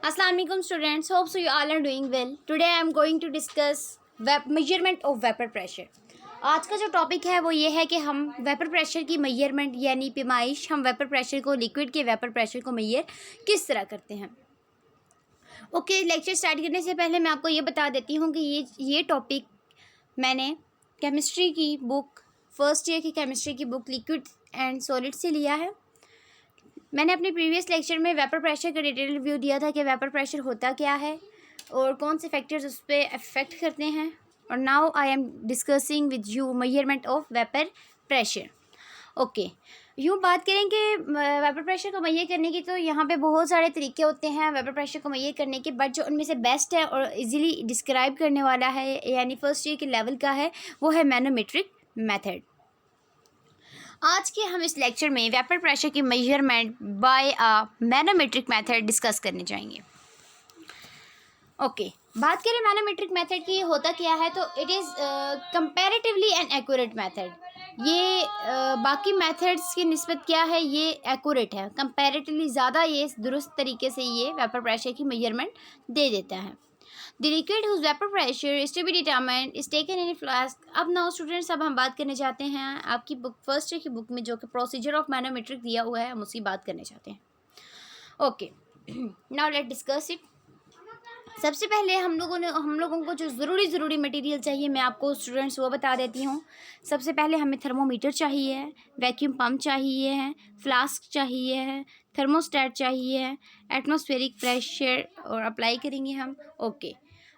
Assalamu alaikum students. Hope so you all are doing well. Today I am going to discuss measurement of vapor pressure. आज का जो topic है वो ये है कि हम वेपर प्रेशर की मेजरमेंट यानी पैमाइश हम वेपर प्रेशर को लिक्विड के वेपर प्रेशर को मेजर किस तरह करते हैं। ओके, लेक्चर स्टार्ट करने से पहले मैं आपको ये बता देती हूँ कि ये टॉपिक मैंने केमिस्ट्री की बुक फर्स्ट ईयर की केमिस्ट्री की बुक लिक्विड एंड सॉलिड से लिया है। मैंने अपने प्रीवियस लेक्चर में वेपर प्रेशर का डिटेल रिव्यू दिया था कि वेपर प्रेशर होता क्या है और कौन से फैक्टर्स उस पर अफेक्ट करते हैं। और now I am discussing with you measurement of vapour pressure. Okay, यूँ बात करें कि वेपर प्रेशर को मेजर करने की, तो यहाँ पे बहुत सारे तरीके होते हैं वेपर प्रेशर को मेजर करने के, बट जो उनमें से बेस्ट है और इजीली डिस्क्राइब करने वाला है यानी फर्स्ट ईयर के लेवल का है वो है मैनोमेट्रिक मेथड। आज के हम इस लेक्चर में वेपर प्रेशर की मेजरमेंट बाय अ मैनोमेट्रिक मेथड डिस्कस करने जाएंगे। ओके, बात करें मैनोमेट्रिक मेथड की होता क्या है, तो it is comparatively an accurate method. ये बाकी मेथड्स की निस्बत क्या है, ये एक्यूरेट है, कंपैरेटिवली ज़्यादा ये दुरुस्त तरीके से ये वेपर प्रेशर की मेजरमेंट दे देता है। The liquid whose vapor pressure is to be determined is taken in a flask। अब नाउ स्टूडेंट्स, अब हम बात करने चाहते हैं आपकी बुक फर्स्ट ईयर की बुक में जो कि प्रोसीजर ऑफ मैनोमेट्रिक दिया हुआ है, हम उसकी बात करने चाहते हैं। Okay, now let discuss it. सबसे पहले हम लोगों को जो ज़रूरी मटेरियल चाहिए मैं आपको स्टूडेंट्स वो बता देती हूँ। सबसे पहले हमें थर्मोमीटर चाहिए है, वैक्यूम पम्प चाहिए है, फ्लास्क चाहिए है, थर्मोस्टेट चाहिए है, एटमॉस्फेरिक प्रेशर और अप्लाई करेंगे हम। ओके,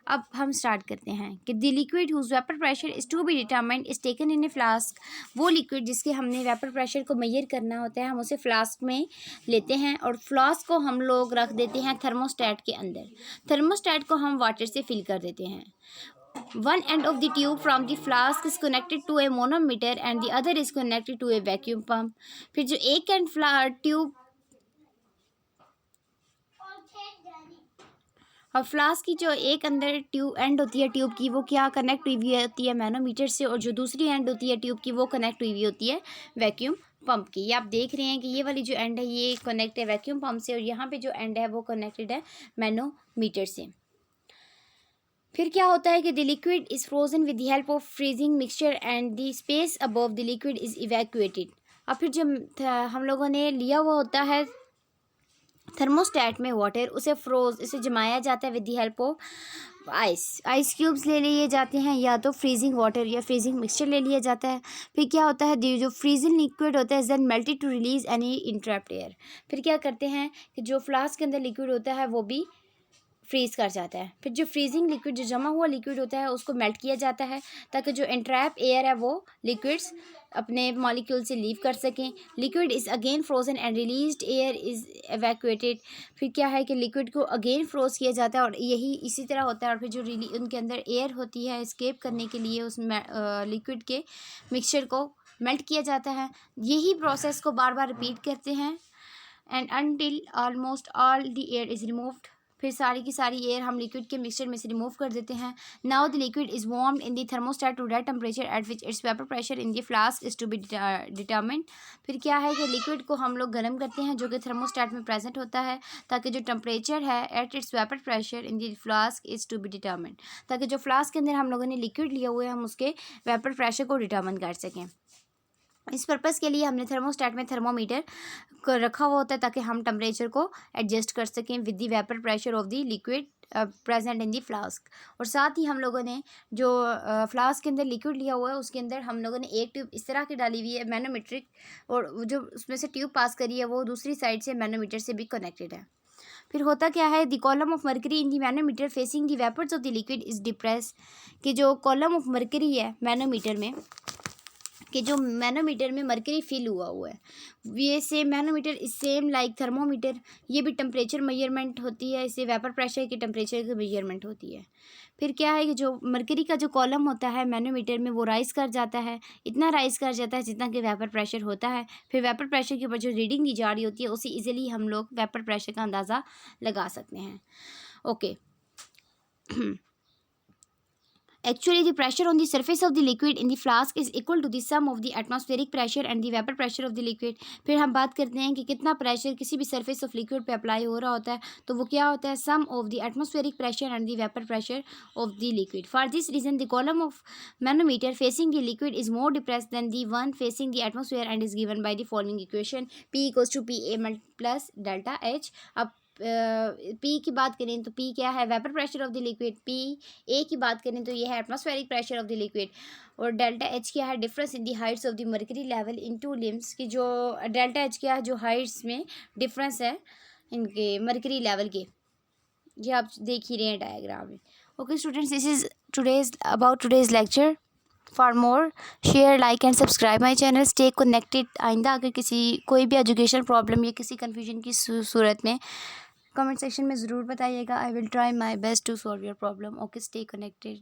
अब हम स्टार्ट करते हैं कि the liquid whose vapour pressure is to be determined is taken in a flask. वो लिक्विड जिसके हमने वेपर प्रेशर को मेजर करना होता है हम उसे फ्लास्क में लेते हैं और फ्लास्क को हम लोग रख देते हैं थर्मोस्टेट के अंदर। थर्मोस्टेट को हम वाटर से फिल कर देते हैं। One end of the tube from the flask is connected to a manometer and the other is connected to a vacuum pump। फिर जो एक एंड ट्यूब और फ्लास्क की जो एक अंदर ट्यूब एंड होती है ट्यूब की वो क्या कनेक्ट हुई हुई होती है मैनोमीटर से, और जो दूसरी एंड होती है ट्यूब की वो कनेक्ट हुई हुई होती है वैक्यूम पंप की। ये आप देख रहे हैं कि ये वाली जो एंड है ये कनेक्ट है वैक्यूम पंप से और यहाँ पे जो एंड है वो कनेक्टेड है मैनोमीटर से। फिर क्या होता है कि the liquid is frozen with the help of freezing mixture and the space above the liquid is evacuated. और फिर जो हम लोगों ने लिया हुआ होता है थर्मोस्टेट में वाटर, उसे फ्रोज इसे जमाया जाता है with the help of ice cubes ले लिए जाते हैं या तो फ्रीजिंग वाटर या फ्रीजिंग मिक्सचर ले लिया जाता है। फिर क्या होता है जो फ्रीजिंग लिक्विड होता है then melted to release any entrapped air. फिर क्या करते हैं कि जो फ्लास्क के अंदर लिक्विड होता है वो भी फ्रीज़ कर जाता है। फिर जो फ्रीजिंग लिक्विड जो जमा हुआ लिक्विड होता है उसको मेल्ट किया जाता है ताकि जो एंट्रैप एयर है वो लिक्विड्स अपने मॉलिक्यूल से लीव कर सकें। Liquid is again frozen and released air is evacuated. फिर क्या है कि लिक्विड को अगेन फ्रोज किया जाता है और यही इसी तरह होता है। और फिर जो उनके अंदर एयर होती है एस्केप करने के लिए उस लिक्विड के मिक्सचर को मेल्ट किया जाता है। यही प्रोसेस को बार बार रिपीट करते हैं and until almost all the air is removed. फिर सारी की सारी एयर हम लिक्विड के मिक्सचर में से रिमूव कर देते हैं। Now the liquid is warmed in the thermostat to that temperature at which its vapour pressure in the flask is to be determined. फिर क्या है कि लिक्विड को हम लोग गर्म करते हैं जो कि थर्मोस्टेट में प्रेजेंट होता है ताकि जो टेम्परेचर है at its vapour pressure in the flask is to be determined, ताकि जो फ्लास्क के अंदर हम लोगों ने लिक्विड लिया हुआ है हम उसके वेपर प्रेशर को डिटरमिन कर सकें। इस पर्पज़ के लिए हमने थर्मोस्टेट में थर्मोमीटर को रखा हुआ होता है ताकि हम टेम्परेचर को एडजस्ट कर सकें with the vapour pressure of the liquid present in the flask. और साथ ही हम लोगों ने जो फ्लास्क के अंदर लिक्विड लिया हुआ है उसके अंदर हम लोगों ने एक ट्यूब इस तरह की डाली हुई है मैनोमेट्रिक, और जो उसमें से ट्यूब पास करी है वो दूसरी साइड से मैनोमीटर से भी कनेक्टेड है। फिर होता क्या है the column of mercury in the manometer facing the vapours of the liquid is depress. कि जो कॉलम ऑफ मर्करी है मैनोमीटर में कि जो मैनोमीटर में मर्करी फिल हुआ है ये same manometer is same like thermometer, ये भी टेम्परेचर मेजरमेंट होती है, इससे वेपर प्रेशर की टेम्परेचर की मेजरमेंट होती है। फिर क्या है कि जो मर्करी का जो कॉलम होता है मैनोमीटर में वो राइज़ कर जाता है, इतना राइज़ कर जाता है जितना कि वेपर प्रेशर होता है। फिर वेपर प्रेशर के ऊपर जो रीडिंग दी जा रही होती है उसे ईजिली हम लोग वेपर प्रेशर का अंदाज़ा लगा सकते हैं। Okay Actually, the pressure on the surface of the liquid in the flask is equal to the sum of the atmospheric pressure and the vapor pressure of the liquid. फिर हम बात करते हैं कि कितना प्रेशर किसी भी surface of liquid पे अप्लाई हो रहा होता है, तो वो क्या होता है, sum of the atmospheric pressure and the vapor pressure of the liquid. For this reason, the column of manometer facing the liquid is more depressed than the one facing the atmosphere and is given by the following equation: P equals to PA plus delta H. अब P की बात करें तो P क्या है, vapour pressure of the liquid. P A की बात करें तो ये है atmospheric pressure of the liquid. और डेल्टा एच क्या है, difference in the heights of the mercury level in to limbs की. जो डेल्टा एच क्या है, जो हाइट्स में डिफरेंस है इनके मर्करी लेवल के. ये आप देख ही रहे हैं डायग्राम में. Okay students, this is today's about today's lecture. For more share like and subscribe my channel. Stay connected. आइंदा अगर कोई भी एजुकेशन प्रॉब्लम या किसी कन्फ्यूजन की सूरत में कमेंट सेक्शन में ज़रूर बताइएगा. I will try my best to solve your problem. Okay, stay connected.